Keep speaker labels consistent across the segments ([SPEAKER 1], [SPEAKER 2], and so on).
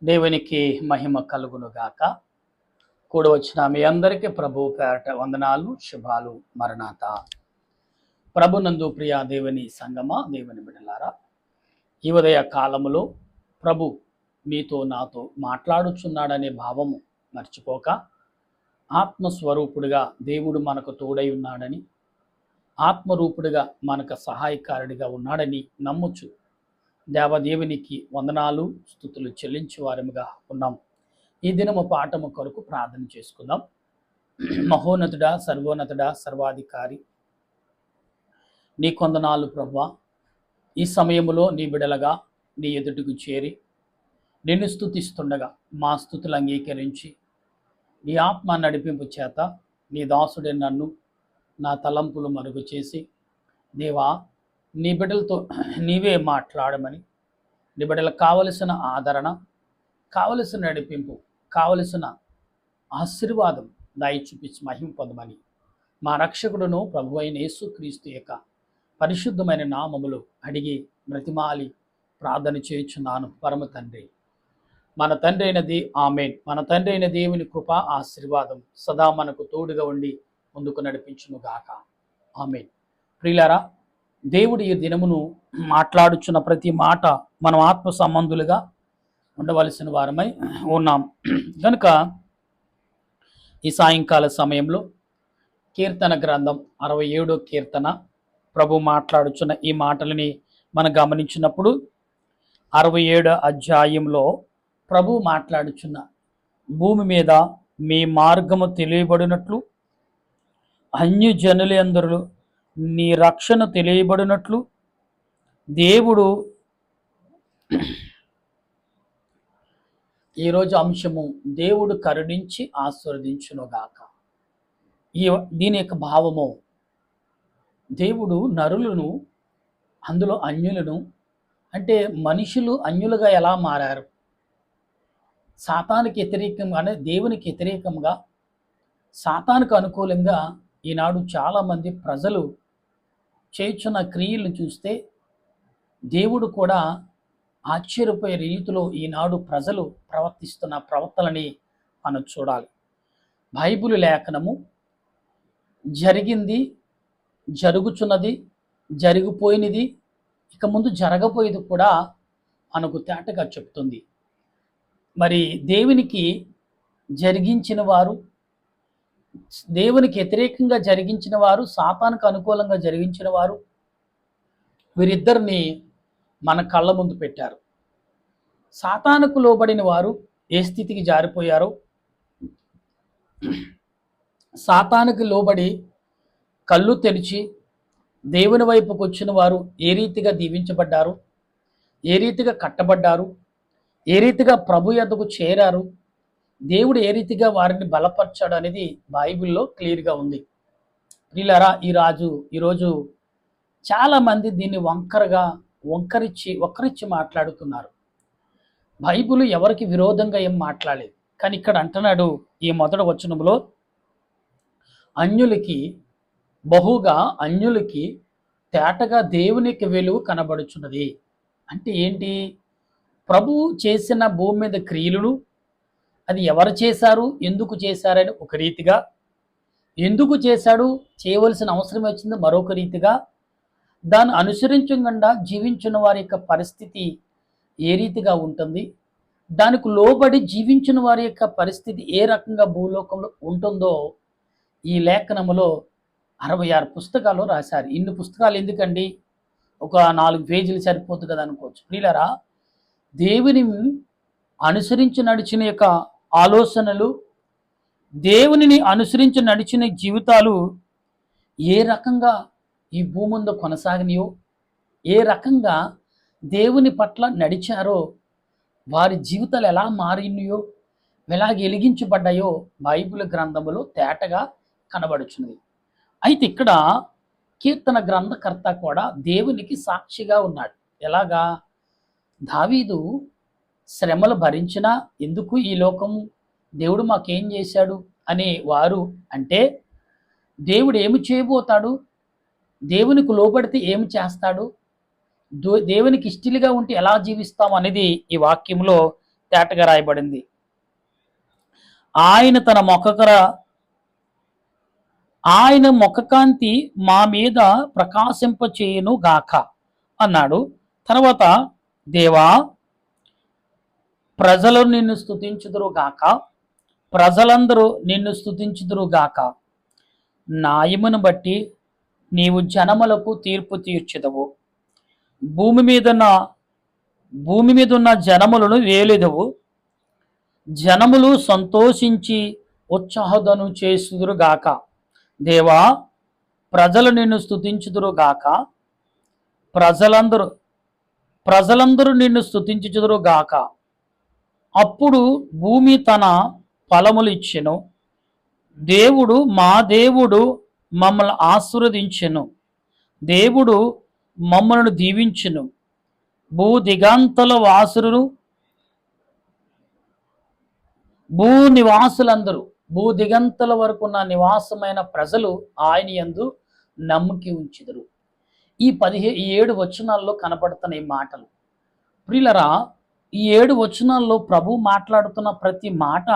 [SPEAKER 1] దేవునికి మహిమ కలుగును గాక. కూడి వచ్చిన మీ అందరికీ ప్రభు పేరట వందనాలు, శుభాలు, మరణాత. ప్రభునందు ప్రియ దేవుని సంగమా, దేవుని బిడ్డలారా, ఈ ఉదయ కాలములో ప్రభు మీతో నాతో మాట్లాడుచున్నాడనే భావము మర్చిపోక, ఆత్మస్వరూపుడిగా దేవుడు మనకు తోడై ఉన్నాడని, ఆత్మరూపుడిగా మనకు సహాయకారుడిగా ఉన్నాడని నమ్ముచు దేవదేవునికి వందనాలు, స్తుతులు చెల్లించే వారముగా ఉన్నాం. ఈ దినము పాఠము కొరకు ప్రార్థన చేసుకుందాం. మహోన్నతుడా, సర్వోన్నతుడా, సర్వాధికారి, నీ కొందనాలు ప్రభువా. ఈ సమయములో నీ బిడలగా నీ ఎదుటికి చేరి నిన్ను స్తుతిస్తుండగా మా స్తుతులు అంగీకరించి నీ ఆత్మ నడిపింపు చేత నీ దాసుడే నన్ను నా తలంపులు మరుగు చేసి, దేవా నీ బిడ్డలతో నీవే మాట్లాడమని, నీ బిడ్డలకు కావలసిన ఆదరణ, కావలసిన నడిపింపు, కావలసిన ఆశీర్వాదం దయ చూపించి మహిమ పొందమని మా రక్షకుడును ప్రభు అయిన యేసుక్రీస్తు యొక్క పరిశుద్ధమైన నామములు అడిగి బ్రతిమాలి ప్రార్థన చేయుచున్నాను పరమ తండ్రి. మన తండ్రి అయినది ఆమేన్. మన తండ్రి అయిన దేవుని కృప ఆశీర్వాదం సదా మనకు తోడుగా ఉండి ముందుకు నడిపించును గాక. ఆమేన్. ప్రియులారా, దేవుడు ఈ దినమును మాట్లాడుచున్న ప్రతి మాట మనం ఆత్మ సంబంధులుగా ఉండవలసిన వారమై ఉన్నాం కనుక ఈ సాయంకాల సమయంలో కీర్తన గ్రంథం 67వ కీర్తన ప్రభు మాట్లాడుచున్న ఈ మాటలని మనం గమనించినప్పుడు 67వ అధ్యాయంలో ప్రభు మాట్లాడుచున్న భూమి మీద మీ మార్గము తెలియబడినట్లు అన్యజనులందరూ నీ రక్షణ తెలియబడినట్లు దేవుడు, ఈరోజు అంశము దేవుడు కరుణించి ఆశీర్వదించునుగాక. దీని యొక్క భావము, దేవుడు నరులను, అందులో అన్యులను, అంటే మనుషులు అన్యులుగా ఎలా మారారు, సాతానికి వ్యతిరేకంగానే దేవునికి వ్యతిరేకంగా సాతానికి అనుకూలంగా ఈనాడు చాలామంది ప్రజలు చేయుచున్న క్రియలను చూస్తే దేవుడు కూడా ఆశ్చర్యపోయే రీతిలో ఈనాడు ప్రజలు ప్రవర్తిస్తున్న ప్రవర్తనని మనం చూడాలి. బైబిలు లేఖనము జరిగింది, జరుగుచున్నది, జరిగిపోయినది, ఇక ముందు జరగబోయేది కూడా మనకు తేటగా చెప్తుంది. మరి దేవునికి జరిగించిన వారు, దేవునికి వ్యతిరేకంగా జరిగించిన వారు, సాతానికి అనుకూలంగా జరిగించిన వారు, వీరిద్దరిని మన కళ్ళ ముందు పెట్టారు. సాతానుకు లోబడిన వారు ఏ స్థితికి జారిపోయారో, సాతానుకు లోబడి కళ్ళు తెరిచి దేవుని వైపుకు వచ్చిన వారు ఏ రీతిగా దీవించబడ్డారు, ఏ రీతిగా కట్టబడ్డారు, ఏ రీతిగా ప్రభు యొద్దకు చేరారు, దేవుడు ఏ రీతిగా వారిని బలపరచాడు అనేది బైబిల్లో క్లియర్గా ఉంది. ప్రియులారా, ఈరోజు చాలామంది దీన్ని ఒక్కరిచ్చి మాట్లాడుతున్నారు. బైబిల్ ఎవరికి విరోధంగా ఏం మాట్లాడలేదు. కానీ ఇక్కడ అంటున్నాడు ఈ మొదటి వచనంలో, అన్యులకి తేటగా దేవునికి వెలుగు కనబడుచున్నది. అంటే ఏంటి? ప్రభువు చేసిన భూమి మీద క్రియలను అది ఎవరు చేశారు, ఎందుకు చేశారని ఒక రీతిగా, ఎందుకు చేశాడు, చేయవలసిన అవసరం వచ్చింది మరొక రీతిగా, దాన్ని అనుసరించకుండా జీవించిన వారి యొక్క పరిస్థితి ఏ రీతిగా ఉంటుంది, దానికి లోబడి జీవించిన వారి యొక్క పరిస్థితి ఏ రకంగా భూలోకంలో ఉంటుందో ఈ లేఖనములో 66 పుస్తకాలు రాశారు. ఇన్ని పుస్తకాలు ఎందుకండి? ఒక 4 పేజీలు సరిపోతుంది కదా అనుకోవచ్చు. ప్రియులారా, దేవుని అనుసరించి నడిచిన యొక్క ఆలోచనలు, దేవునిని అనుసరించి నడిచిన జీవితాలు ఏ రకంగా ఈ భూమి మీద కొనసాగినాయో, ఏ రకంగా దేవుని పట్ల నడిచారో, వారి జీవితాలు ఎలా మారినాయో, ఎలా వెలిగించబడ్డాయో బైబిల్ గ్రంథములో తేటగా కనబడుచున్నది. అయితే ఇక్కడ కీర్తన గ్రంథకర్త కూడా దేవునికి సాక్షిగా ఉన్నాడు. ఎలాగా? దావీదు శ్రమలు భరించినా ఎందుకు ఈ లోకం, దేవుడు మాకేం చేశాడు అనే వారు అంటే, దేవుడు ఏమి చేయబోతాడు, దేవునికి లోబడితే ఏమి చేస్తాడు, దేవునికి ఇష్టలుగా ఉంటే ఎలా జీవిస్తాం అనేది ఈ వాక్యంలో తేటగా రాయబడింది. ఆయన తన ఆయన ముఖకాంతి మా మీద ప్రకాశింపచేయును గాక అన్నాడు. తర్వాత దేవా ప్రజలు నిన్ను స్తుతించుదురు గాక, ప్రజలందరూ నిన్ను స్తుతించుదురు గాక. న్యాయమును బట్టి నీవు జనములకు తీర్పు తీర్చెదవు. భూమి మీద ఉన్న జనములను వేలెదవు. జనములు సంతోషించి ఉత్సాహదను చేసుదురు గాక. దేవా ప్రజలు నిన్ను స్తుతించుదురు గాక, ప్రజలందరూ నిన్ను స్తుతించుదురు గాక. అప్పుడు భూమి తన ఫలములు ఇచ్చెను. మా దేవుడు మమ్మల్ని ఆశీర్వదించెను. దేవుడు మమ్మల్ని దీవించెను. భూ దిగంతల వాసులు భూ దిగంతల వరకు ఉన్న నివాసమైన ప్రజలు ఆయన యందు నమ్మిక ఉంచెదరు. ఈ 7 వచనాల్లో కనపడుతున్న ఈ మాటలు ప్రియులరా, ఈ 7 వచనాల్లో ప్రభు మాట్లాడుతున్న ప్రతి మాట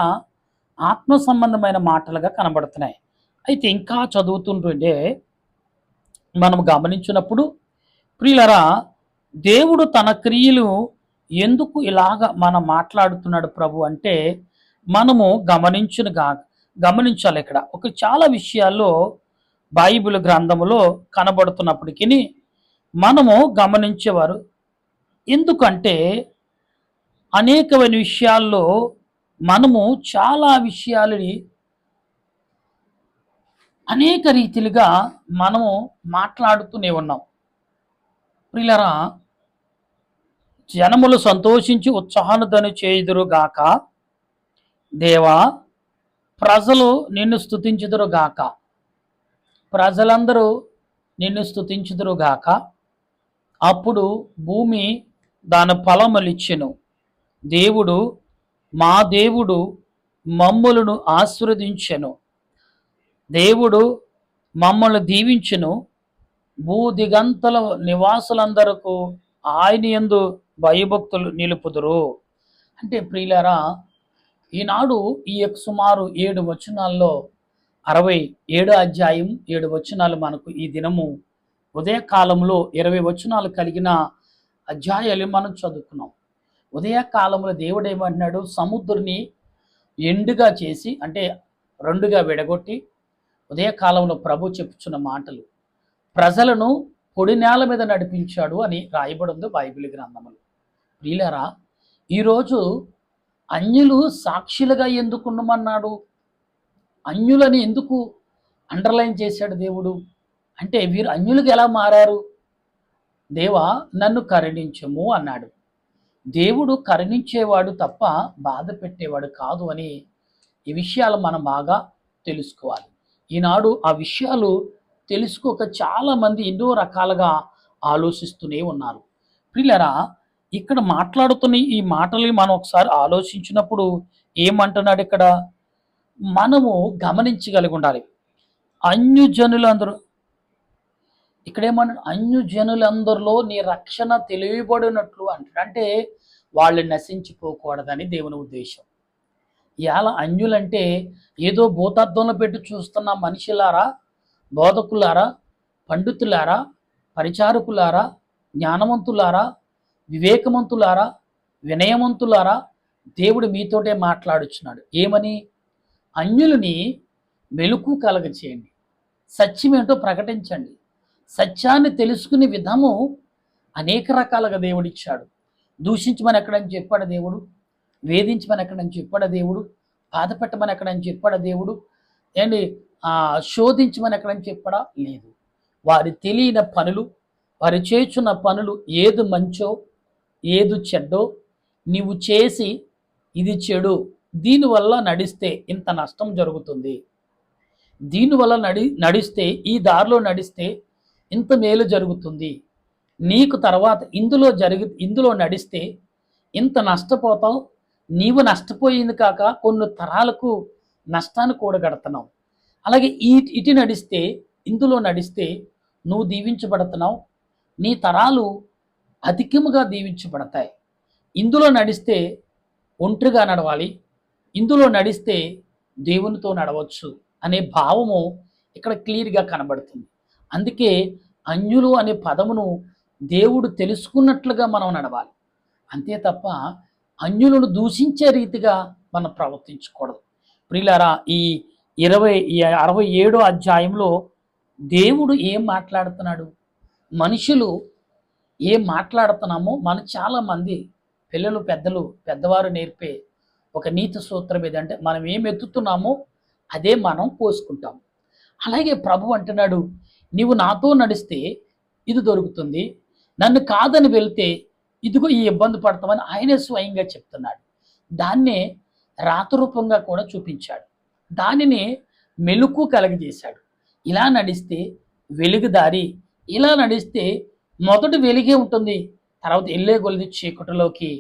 [SPEAKER 1] ఆత్మ సంబంధమైన మాటలుగా కనబడుతున్నాయి. అయితే ఇంకా చదువుతుంటే మనం గమనించినప్పుడు ప్రియులరా, దేవుడు తన క్రియలు ఎందుకు ఇలాగ మనం మాట్లాడుతున్నాడు ప్రభు అంటే మనము గమనించాలి. ఇక్కడ ఒక చాలా విషయాల్లో బైబిల్ గ్రంథములో కనబడుతున్నప్పటికీ మనము గమనించేవారు. ఎందుకంటే అనేకమైన విషయాల్లో మనము చాలా విషయాలని అనేక రీతిలుగా మనము మాట్లాడుతూనే ఉన్నాం. ప్రియులరా, జనములు సంతోషించి ఉత్సాహానుదను చేయుదురు గాక. దేవా ప్రజలు నిన్ను స్తుతించుదురు గాక, ప్రజలందరూ నిన్ను స్తుతించుదురు గాక. అప్పుడు భూమి దాని ఫలములిచ్చెను. మా దేవుడు మమ్ములను ఆశీర్వదించెను. దేవుడు మమ్మల్ని దీవించెను. భూదిగంతల నివాసులందరకు ఆయన యందు భయభక్తులు నిలుపుదురు. అంటే ప్రియులారా, ఈనాడు ఈ సుమారు 7 వచనాల్లో 67 అధ్యాయం 7 వచనాలు మనకు ఈ దినము ఉదయకాలంలో 20 వచనాలు కలిగిన అధ్యాయాలు మనం చదువుకున్నాం. ఉదయకాలంలో దేవుడు ఏమంటున్నాడు? సముద్రుని ఎండుగా చేసి, అంటే 2గా విడగొట్టి ఉదయకాలంలో ప్రభు చెప్పుచున్న మాటలు, ప్రజలను పొడి నేల మీద నడిపించాడు అని రాయబడి ఉంది బైబిల్ గ్రంథములు. ప్రియులారా, ఈరోజు అన్యులు సాక్షులుగా ఎందుకు ఉండమన్నాడు? అన్యులని ఎందుకు అండర్లైన్ చేశాడు దేవుడు అంటే, వీరు అన్యులుగా ఎలా మారారు? దేవా నన్ను కరుణించము అన్నాడు. దేవుడు కరుణించేవాడు తప్ప బాధ పెట్టేవాడు కాదు అని ఈ విషయాలు మనం బాగా తెలుసుకోవాలి. ఈనాడు ఆ విషయాలు తెలుసుకోక చాలామంది ఎన్నో రకాలుగా ఆలోచిస్తూనే ఉన్నారు. ప్రియులారా, ఇక్కడ మాట్లాడుతున్న ఈ మాటలు మనం ఒకసారి ఆలోచించినప్పుడు ఏమంటున్నాడు ఇక్కడ? మనము గమనించగలిగి ఉండాలి. అన్యజనులందరూ ఇక్కడ ఏమన్నాడు? అన్యజనులందరిలో నీ రక్షణ తెలియబడినట్లు అంటాడు. అంటే వాళ్ళు నశించిపోకూడదని దేవుని ఉద్దేశం. ఇవాళ అన్యులంటే ఏదో భూతార్థంలో పెట్టి చూస్తున్న మనిషిలారా, బోధకులారా, పండితులారా, పరిచారకులారా, జ్ఞానవంతులారా, వివేకవంతులారా, వినయవంతులారా, దేవుడు మీతోటే మాట్లాడుచున్నాడు. ఏమని? అన్యులని మెలకు కలగచేయండి, సత్యమేంటో ప్రకటించండి. సత్యాన్ని తెలుసుకునే విధము అనేక రకాలుగా దేవుడిచ్చాడు. దూషించమని ఎక్కడని చెప్పాడు దేవుడు, వేధించమని ఎక్కడని చెప్పాడు దేవుడు, బాధపెట్టమని ఎక్కడని చెప్పాడు దేవుడు, ఏంటి శోధించమని ఎక్కడని చెప్పడా లేదు. వారి తెలియని పనులు, వారు చేస్తున్న పనులు, ఏది మంచో ఏది చెడ్డో నీవు చేసి ఇది చెడు, దీనివల్ల నడిస్తే ఇంత నష్టం జరుగుతుంది, దీనివల్ల నడిస్తే ఈ దారిలో నడిస్తే ఇంత మేలు జరుగుతుంది, నీకు తర్వాత ఇందులో నడిస్తే ఇంత నష్టపోతావు, నీవు నష్టపోయింది కాక కొన్ని తరాలకు నష్టాన్ని కూడగడుతున్నావు. అలాగే ఇటు నడిస్తే, ఇందులో నడిస్తే నువ్వు దీవించబడుతున్నావు, నీ తరాలు అధికముగా దీవించబడతాయి. ఇందులో నడిస్తే ఒంటరిగా నడవాలి, ఇందులో నడిస్తే దేవునితో నడవచ్చు అనే భావము ఇక్కడ క్లియర్గా కనబడుతుంది. అందుకే అన్యులు అనే పదమును దేవుడు తెలుసుకున్నట్లుగా మనం నడవాలి. అంతే తప్ప అన్యులను దూషించే రీతిగా మనం ప్రవర్తించకూడదు. ప్రియులారా, ఈ 67వ అధ్యాయంలో దేవుడు ఏం మాట్లాడుతున్నాడు? మనుషులు ఏం మాట్లాడుతున్నామో మన చాలామంది పిల్లలు, పెద్దవారు నేర్పే ఒక నీతి సూత్రం ఏదంటే, మనం ఏం ఎత్తుతున్నామో అదే మనం పోసుకుంటాం. అలాగే ప్రభు అంటున్నాడు, నీవు నాతో నడిస్తే ఇది దొరుకుతుంది, నన్ను కాదని వెళ్తే ఇదిగో ఈ ఇబ్బంది పడతామని ఆయనే స్వయంగా చెప్తున్నాడు. దాన్నే రాతరూపంగా కూడా చూపించాడు. దానిని మెలుకు కలగజేశాడు. ఇలా నడిస్తే వెలుగు దారి, ఇలా నడిస్తే మొదటి వెలిగే ఉంటుంది, తర్వాత వెళ్ళే కొలిది చీకటిలోకి.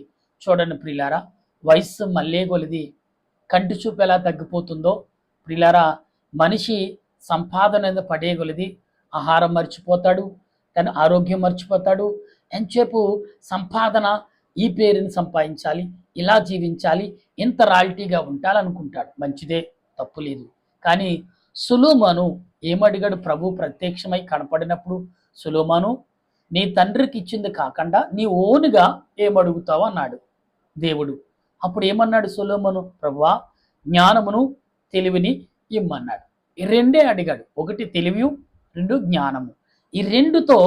[SPEAKER 1] చూడండి ప్రియులారా, వయస్సు మళ్ళే కొలిది కంటి చూపు ఎలా తగ్గిపోతుందో, ప్రియులారా మనిషి సంపాదన పడే కొలిది ఆహారం మర్చిపోతాడు, తన ఆరోగ్యం మర్చిపోతాడు. ఎంతసేపు సంపాదన, ఈ పేరుని సంపాదించాలి, ఇలా జీవించాలి, ఇంత రాయల్టీగా ఉండాలనుకుంటాడు. మంచిదే, తప్పు లేదు. కానీ సొలొమోను ఏమడిగాడు? ప్రభు ప్రత్యక్షమై కనపడినప్పుడు, సొలొమోను నీ తండ్రికి ఇచ్చింది కాకుండా నీ ఓనుగా ఏమడుగుతావు అన్నాడు దేవుడు. అప్పుడు ఏమన్నాడు సొలొమోను? ప్రభువా, జ్ఞానమును తెలివిని ఇమ్మన్నాడు. ఈ రెండే అడిగాడు. ఒకటి తెలివి, రెండు జ్ఞానము. ఈ రెండుతో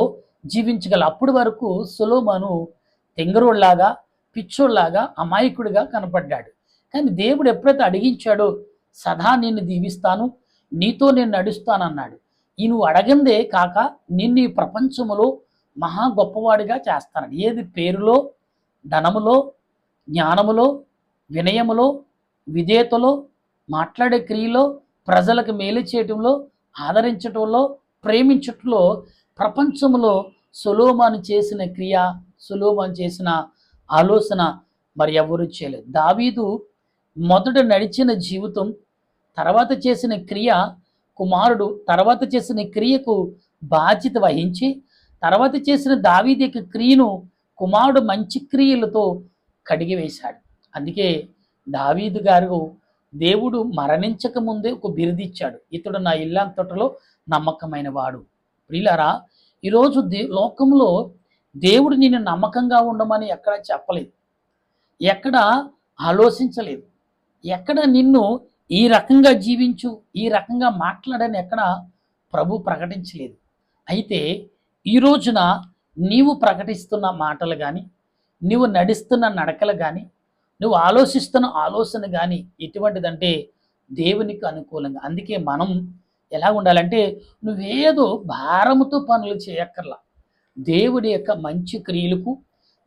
[SPEAKER 1] జీవించగల. అప్పటి వరకు సొలొమోను తెంగరోళ్లాగా, పిచ్చోళ్లాగా, అమాయకుడిగా కనపడ్డాడు. కానీ దేవుడు ఎప్పుడైతే అడిగించాడో, సదా నిన్ను దీవిస్తాను, నీతో నేను నడుస్తానన్నాడు. ఈ నువ్వు అడగందే కాక నిన్ను ఈ ప్రపంచములో మహా గొప్పవాడిగా చేస్తాను. ఏది? పేరులో, ధనములో, జ్ఞానములో, వినయములో, విధేయతలో, మాట్లాడే క్రియలో, ప్రజలకు మేలు చేయటంలో, ఆదరించటంలో, ప్రేమించటంలో ప్రపంచంలో సొలొమోను చేసిన క్రియ, సొలొమోను చేసిన ఆలోచన మరి ఎవరు చేయలేదు. దావీదు మొదట నడిచిన జీవితం, తర్వాత చేసిన క్రియ, కుమారుడు తర్వాత చేసిన క్రియకు బాధ్యత వహించి, తర్వాత చేసిన దావీదు యొక్క క్రియను కుమారుడు మంచి క్రియలతో కడిగివేశాడు. అందుకే దావీదు గారు దేవుడు మరణించక ముందే ఒక బిరుదిచ్చాడు, ఇతడు నా ఇల్లంతటిలో నమ్మకమైన వాడు. ప్రియులారా, ఈరోజు లోకంలో దేవుడు నిన్ను నమ్మకంగా ఉండమని ఎక్కడ చెప్పలేదు, ఎక్కడ ఆలోచించలేదు, ఎక్కడ నిన్ను ఈ రకంగా జీవించు, ఈ రకంగా మాట్లాడని ఎక్కడ ప్రభు ప్రకటించలేదు. అయితే ఈ రోజున నీవు ప్రకటిస్తున్న మాటలు కానీ, నీవు నడుస్తున్న నడకలు కానీ, నువ్వు ఆలోచిస్తున్న ఆలోచన కానీ ఎటువంటిదంటే దేవునికి అనుకూలంగా. అందుకే మనం ఎలా ఉండాలంటే, నువ్వేదో భారముతో పనులు చేయక్కర్లా. దేవుని యొక్క మంచి క్రియలకు,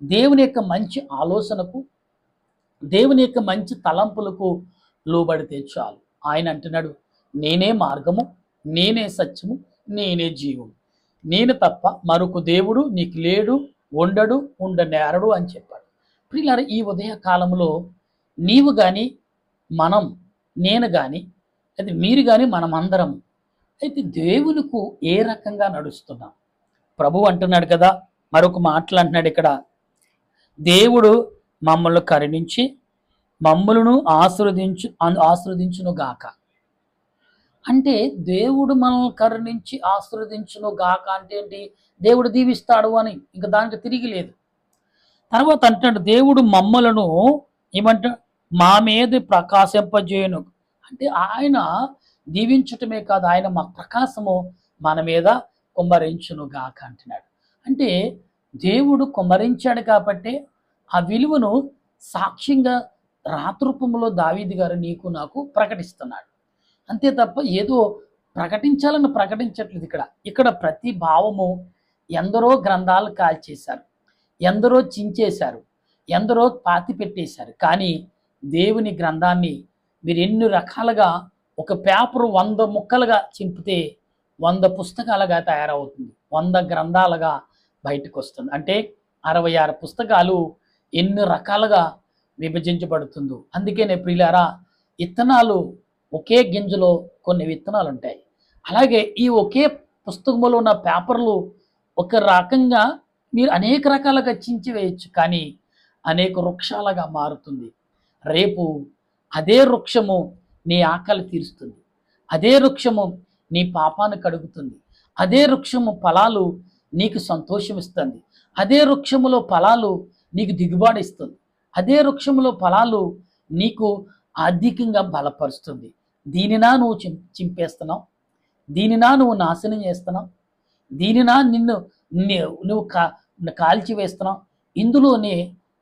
[SPEAKER 1] దేవుని యొక్క మంచి ఆలోచనకు, దేవుని యొక్క మంచి తలంపులకు లోబడితే చాలు. ఆయన అంటున్నాడు, నేనే మార్గము, నేనే సత్యము, నేనే జీవము, నేను తప్ప మరొక దేవుడు నీకు లేడు, ఉండడు, ఉండనేరడు అని చెప్పాడు. ప్రియులారా, ఈ ఉదయ కాలంలో నీవు కానీ, మనం, నేను కానీ, అయితే మీరు కానీ, మనమందరం అయితే దేవునికి ఏ రకంగా నడుస్తున్నాం? ప్రభు అంటున్నాడు కదా, మరొక మాటలు అంటున్నాడు ఇక్కడ, దేవుడు మమ్మల్ని కరుణించి మమ్మలను ఆశీర్వదించును గాక. అంటే దేవుడు మనల్ని కరుణించి ఆశీర్వదించును గాక అంటే ఏంటి? దేవుడు దీవిస్తాడు అని, ఇంకా దానికి తిరిగి లేదు. తర్వాత అంటాడు, దేవుడు మమ్మలను ఏమంటాడు? మా మీద ప్రకాశింపజేయును. అంటే ఆయన దీవించటమే కాదు, ఆయన మా ప్రకాశము మన మీద కుమ్మరించును గాక అంటున్నాడు. అంటే దేవుడు కుమ్మరించాడు కాబట్టి ఆ విలువను సాక్ష్యంగా రాతరూపంలో దావీదు గారు నీకు నాకు ప్రకటిస్తున్నాడు. అంతే తప్ప ఏదో ప్రకటించాలని ప్రకటించట్లేదు. ఇక్కడ ప్రతి భావము, ఎందరో గ్రంథాలు కాల్చేశారు, ఎందరో చించేశారు, ఎందరో పాతి పెట్టేశారు. కానీ దేవుని గ్రంథాన్ని మీరు ఎన్ని రకాలుగా, ఒక పేపరు 100 ముక్కలుగా చింపితే 100 పుస్తకాలుగా తయారవుతుంది, 100 గ్రంథాలుగా బయటకు వస్తుంది. అంటే 66 పుస్తకాలు ఎన్ని రకాలుగా విభజించబడుతుందో. అందుకనే ప్రియులారా, విత్తనాలు ఒకే గింజలో కొన్ని విత్తనాలు ఉంటాయి. అలాగే ఈ ఒకే పుస్తకంలో ఉన్న పేపర్లు ఒక రకంగా మీరు అనేక రకాలుగా చించి వేయచ్చు, కానీ అనేక వృక్షాలుగా మారుతుంది. రేపు అదే వృక్షము నీ ఆకలి తీరుస్తుంది, అదే వృక్షము నీ పాపాన్ని కడుగుతుంది, అదే వృక్షము ఫలాలు నీకు సంతోషం ఇస్తుంది, అదే వృక్షములో ఫలాలు నీకు దిగుబడి ఇస్తుంది, అదే వృక్షములో ఫలాలు నీకు ఆర్థికంగా బలపరుస్తుంది. దీనినా నువ్వు చింపేస్తున్నావు, దీనినా నువ్వు నాశనం చేస్తున్నావు, దీనినా నువ్వు కాల్చివేస్తున్నావు. ఇందులోనే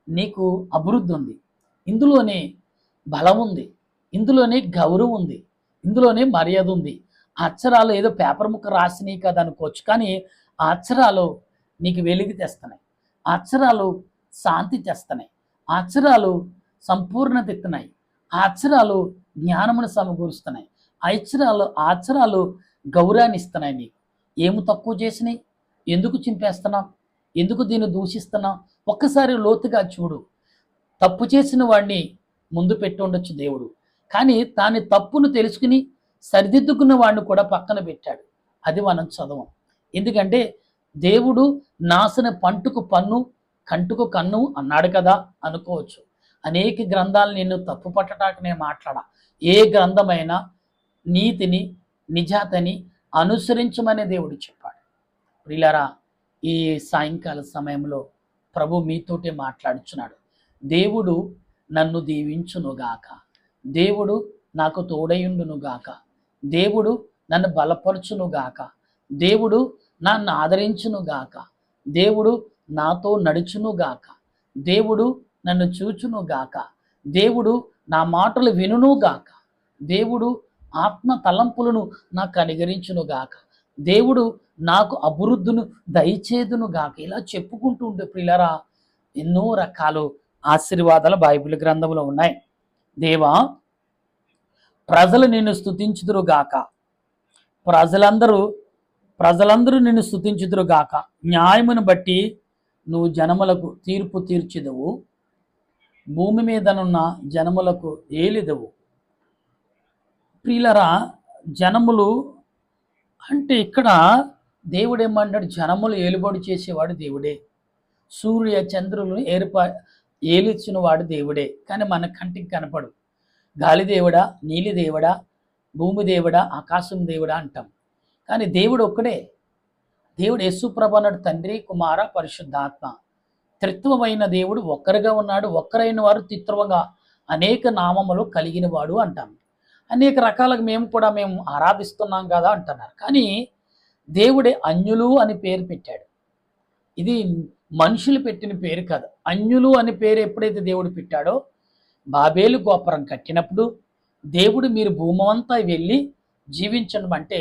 [SPEAKER 1] నీకు అభివృద్ధి ఉంది, ఇందులోనే బలం ఉంది, ఇందులోనే గౌరవం ఉంది, ఇందులోనే మర్యాద ఉంది. ఆ అక్షరాలు ఏదో పేపర్ ముక్క రాసినవి కదా అనుకోవచ్చు, కానీ ఆ అక్షరాలు నీకు వెలుగు తెస్తున్నాయి, ఆ అక్షరాలు శాంతి తెస్తున్నాయి, ఆ అక్షరాలు సంపూర్ణత ఇస్తున్నాయి, ఆ అక్షరాలు జ్ఞానమును సమకూరుస్తున్నాయి, ఆ అక్షరాలు గౌరవాన్ని ఇస్తున్నాయి. నీకు ఏమి తక్కువ చేసినాయి? ఎందుకు చింపేస్తున్నావు? ఎందుకు దీన్ని దూషిస్తున్నావు? ఒక్కసారి లోతుగా చూడు. తప్పు చేసిన వాడిని ముందు పెట్టి ఉండొచ్చు దేవుడు, కానీ తాని తప్పును తెలుసుకుని సరిదిద్దుకున్న వాడిని కూడా పక్కన పెట్టాడు. అది మనం చదవం. ఎందుకంటే దేవుడు నాశన పంటుకు పన్ను కంటుకు కన్ను అన్నాడు కదా అనుకోవచ్చు. అనేక గ్రంథాలు నిన్ను తప్పు పట్టడానికి నేను మాట్లాడా. ఏ గ్రంథమైనా నీతిని నిజాతని అనుసరించమని దేవుడు చెప్పాడు. ప్రియులారా, ఈ సాయంకాల సమయంలో ప్రభు మీతోటే మాట్లాడుచున్నాడు. దేవుడు నన్ను దీవించునుగాక, దేవుడు నాకు తోడయుండునుగాక, దేవుడు నన్ను బలపరచునుగాక, దేవుడు నన్ను ఆదరించునుగాక, దేవుడు నాతో నడుచునుగాక, దేవుడు నన్ను చూచునుగాక, దేవుడు నా మాటలు వినుగాక, దేవుడు ఆత్మ తలంపులను నాకు అనుగరించునుగాక, దేవుడు నాకు అభివృద్ధిను దయచేదునుగాక. ఇలా చెప్పుకుంటూ ఉంటే ప్రియులారా, ఎన్నో రకాలు ఆశీర్వాదాలు బైబిల్ గ్రంథంలో ఉన్నాయి. దేవా, ప్రజలు నిన్ను స్తుతించుదురుగాక, ప్రజలందరూ నిన్ను స్తుతించుదురుగాక. న్యాయమును బట్టి నువ్వు జనములకు తీర్పు తీర్చిదవు, భూమి మీదనున్న జనములకు ఏలిదవు. ప్రియులరా, జనములు అంటే ఇక్కడ దేవుడు ఏమంటాడు? జనములు ఏలుబడి చేసేవాడు దేవుడే, సూర్య చంద్రులను ఏలిచ్చిన వాడు దేవుడే. కానీ మన కంటికి కనపడు. గాలి దేవుడా, నీలి దేవుడా, భూమి దేవుడా, ఆకాశం దేవుడా అంటాం, కానీ దేవుడు ఒక్కడే. దేవుడు యేసుప్రభు అన్నాడు, తండ్రి, కుమార, పరిశుద్ధాత్మ త్రిత్వమైన దేవుడు ఒక్కరిగా ఉన్నాడు. ఒక్కరైన వారు త్రిత్వంగా అనేక నామములు కలిగిన వాడు అంటాం. అనేక రకాలుగా మేము ఆరాధిస్తున్నాం కదా అంటున్నారు. కానీ దేవుడే అన్యులు అని పేరు పెట్టాడు. ఇది మనుషులు పెట్టిన పేరు కాదు. అన్యులు అని పేరు ఎప్పుడైతే దేవుడు పెట్టాడో, బాబేలు గోపురం కట్టినప్పుడు దేవుడు మీరు భూమంతా వెళ్ళి జీవించడం అంటే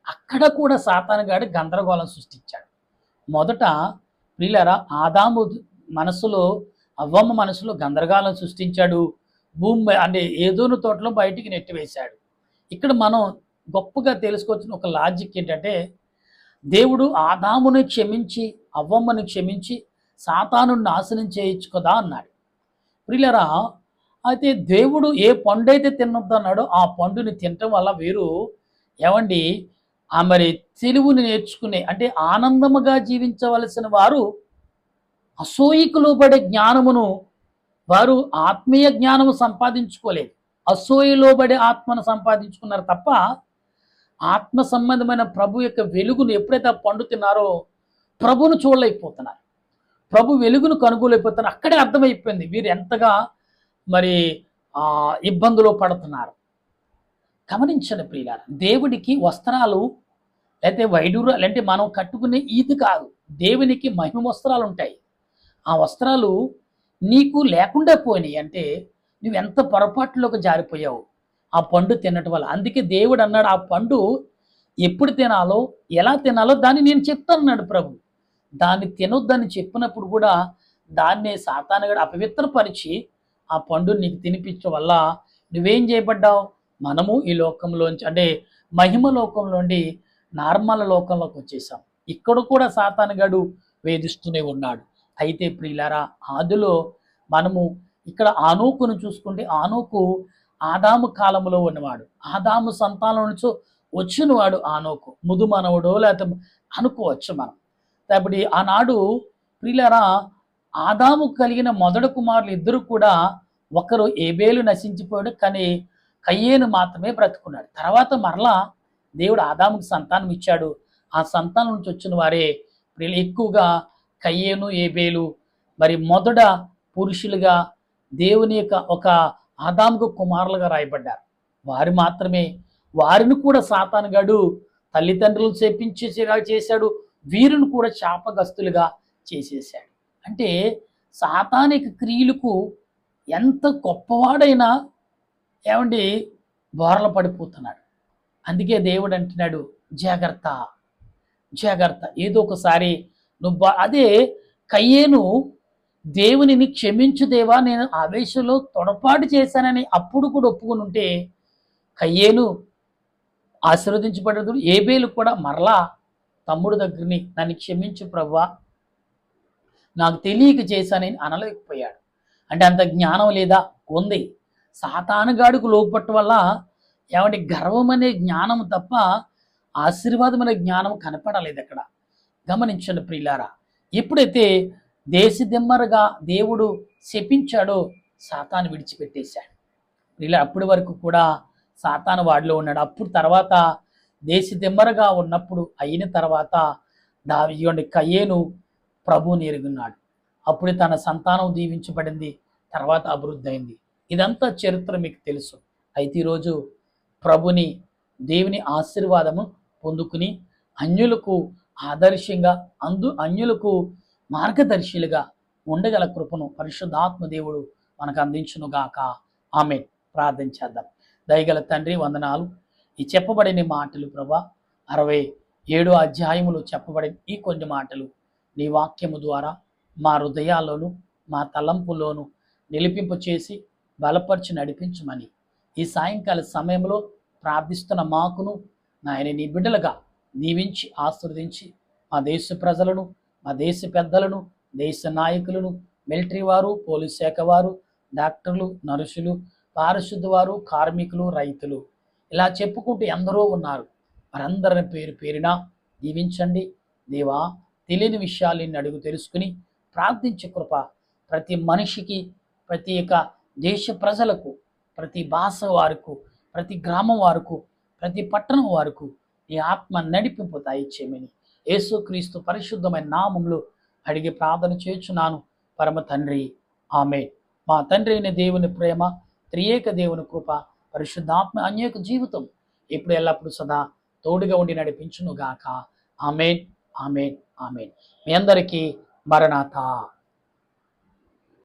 [SPEAKER 1] అక్కడ కూడా సాతానుగాడు గందరగోళం సృష్టించాడు. మొదట ప్రియులారా, ఆదాము మనసులో, అవ్వమ్మ మనసులో గందరగోళం సృష్టించాడు. భూమి అంటే ఏదోను తోటలో బయటికి నెట్టివేశాడు. ఇక్కడ మనం గొప్పగా తెలుసుకోవచ్చిన ఒక లాజిక్ ఏంటంటే, దేవుడు ఆదాముని క్షమించి అవ్వమ్మని క్షమించి సాతాను నాశనం చేయొచ్చు కదా అన్నాడు. ప్రియులారా, అయితే దేవుడు ఏ పండు అయితే తినొద్దన్నాడో ఆ పండుని తినటం వల్ల వీరు ఏమండి మరి తెలివిని నేర్చుకునే, అంటే ఆనందముగా జీవించవలసిన వారు అసూయకు లోబడే జ్ఞానమును వారు ఆత్మీయ జ్ఞానము సంపాదించుకోలేదు, అసూయలోబడే ఆత్మను సంపాదించుకున్నారు తప్ప ఆత్మ సంబంధమైన ప్రభు యొక్క వెలుగును ఎప్పుడైతే పండు తిన్నారో ప్రభును చూడలేకపోతున్నారు, ప్రభు వెలుగును కనుగోలేకపోతున్నారు. అక్కడే అర్థమైపోయింది వీరు ఎంతగా మరి ఇబ్బందులు పడుతున్నారు. గమనించండి ప్రియులారా, దేవుడికి వస్త్రాలు లేకపోతే వైడూర్యాలు అంటే మనం కట్టుకునే ఈది కాదు, దేవునికి మహిమ వస్త్రాలు ఉంటాయి. ఆ వస్త్రాలు నీకు లేకుండా పోయినాయి అంటే నువ్వెంత పొరపాటులోకి జారిపోయావు ఆ పండు తినటం వల్ల. అందుకే దేవుడు అన్నాడు, ఆ పండు ఎప్పుడు తినాలో ఎలా తినాలో దాన్ని నేను చెప్తానన్నాడు ప్రభు. దాన్ని తినొద్దని చెప్పినప్పుడు కూడా దాన్నే సాతానుగాడు అపవిత్రపరిచి ఆ పండు నీకు తినిపించడం వల్ల నువ్వేం చేయబడ్డావు? మనము ఈ లోకంలోంచి అంటే మహిమ లోకంలోండి నార్మల్ లోకంలోకి వచ్చేసాం. ఇక్కడ కూడా సాతానుగాడు వేధిస్తూనే ఉన్నాడు. అయితే ప్రియులారా, ఆదిలో మనము ఇక్కడ ఆనోకును చూసుకుంటే ఆనోకు ఆదాము కాలంలో ఉన్నవాడు, ఆదాము సంతానం నుంచి వచ్చినవాడు ఆనోకు, ముదు మనవడో లేకపోతే అనుకోవచ్చు మనం. కాబట్టి ఆనాడు ప్రియులారా, ఆదాము కలిగిన మొదటి కుమారులు ఇద్దరు కూడా ఒకరు ఏబేలు నశించిపోయాడు, కానీ కయ్యేను మాత్రమే బ్రతుకున్నాడు. తర్వాత మరలా దేవుడు ఆదాముకు సంతానం ఇచ్చాడు. ఆ సంతానం నుంచి వచ్చిన వారే వీళ్ళు ఎక్కువగా కయ్యేను, ఏబేలు మరి మొదట పురుషులుగా దేవుని యొక్క ఒక ఆదాముకు కుమారులుగా రాయబడ్డారు. వారు మాత్రమే, వారిని కూడా సాతానుగాడు తల్లిదండ్రులు చేపించేసేలా చేశాడు, వీరిని కూడా శాపగ్రస్తులుగా చేసేసాడు. అంటే సాతానిక క్రియలకు ఎంత గొప్పవాడైనా ఏమండి బోర్ల పడిపోతున్నాడు. అందుకే దేవుడు అంటున్నాడు, జాగ్రత్త జాగ్రత్త. ఏదో ఒకసారి నువ్వు అదే కయ్యేను దేవునిని క్షమించు దేవా, నేను ఆవేశంలో తొడపాటు చేశానని అప్పుడు కూడా ఒప్పుకొని ఉంటే కయ్యేను ఆశీర్వదించబడదు. ఏబేలు కూడా మరలా తమ్ముడు దగ్గరని నన్ను క్షమించు ప్రభువా, నాకు తెలియక చేశానని అనలేకపోయాడు. అంటే అంత జ్ఞానం లేదా? ఉంది. సాతానుగాడుకు లోపట్టు వల్ల ఏమంటే గర్వం అనే జ్ఞానం తప్ప ఆశీర్వాదం అనే జ్ఞానం కనపడలేదు అక్కడ. గమనించండి ప్రియులారా, ఎప్పుడైతే దేశదిమ్మరగా దేవుడు శపించాడో సాతాను విడిచిపెట్టేశాడు. ప్రియుల అప్పటి వరకు కూడా సాతాను వాడిలో ఉన్నాడు. అప్పుడు తర్వాత దేశదిమ్మరగా ఉన్నప్పుడు అయిన తర్వాత దావీయుని కయ్యేను ప్రభువుని ఎరుగున్నాడు. అప్పుడు తన సంతానం దీవించబడింది, తర్వాత అభివృద్ధి అయింది. ఇదంతా చరిత్ర మీకు తెలుసు. అయితే ఈరోజు ప్రభుని దేవుని ఆశీర్వాదము పొందుకుని అన్యులకు ఆదర్శంగా అన్యులకు మార్గదర్శులుగా ఉండగల కృపను పరిశుద్ధాత్మ దేవుడు మనకు అందించునుగాక. ఆమేన్. ప్రార్థన చేద్దాం. దయగల తండ్రి వందనాలు. ఈ చెప్పబడిన మాటలు ప్రభా 67 అధ్యాయములు చెప్పబడిన ఈ కొన్ని మాటలు నీ వాక్యము ద్వారా మా హృదయాల్లోను మా తలంపులోను నిలిపింపు చేసి బలపరిచి నడిపించమని ఈ సాయంకాల సమయంలో ప్రార్థిస్తున్న మాకును నాయన నీ బిడ్డలుగా దీవించి ఆశీర్వదించి మా దేశ ప్రజలను, మా దేశ పెద్దలను, దేశ నాయకులను, మిలిటరీ వారు, పోలీస్ శాఖ వారు, డాక్టర్లు, నర్సులు, పారిశుద్ధ వారు, కార్మికులు, రైతులు, ఇలా చెప్పుకుంటూ ఎందరో ఉన్నారు. వారందరిని పేరు పేరున దీవించండి దేవా. తెలియని విషయాలు నిన్ను అడుగు తెలుసుకుని ప్రార్థించే కృప ప్రతి మనిషికి, ప్రతి ఒక్క దేశ ప్రజలకు, ప్రతి భాష వారికి, ప్రతి గ్రామం వారికి, ప్రతి పట్టణం వారికి నీ ఆత్మ నడిపింపు దయచేయమని యేసుక్రీస్తు పరిశుద్ధమైన నామములో అడిగి ప్రార్థన చేయుచున్నాను పరమ తండ్రి. ఆమేన్. మా తండ్రి అయిన దేవుని ప్రేమ, త్రియేక దేవుని కృప, పరిశుద్ధాత్మ అన్యేక జీవితం ఇప్పుడు ఎల్లప్పుడు సదా తోడుగా ఉండి నడిపించును గాక. ఆమేన్, ఆమేన్, ఆమేన్. మీ అందరికీ మరణాత.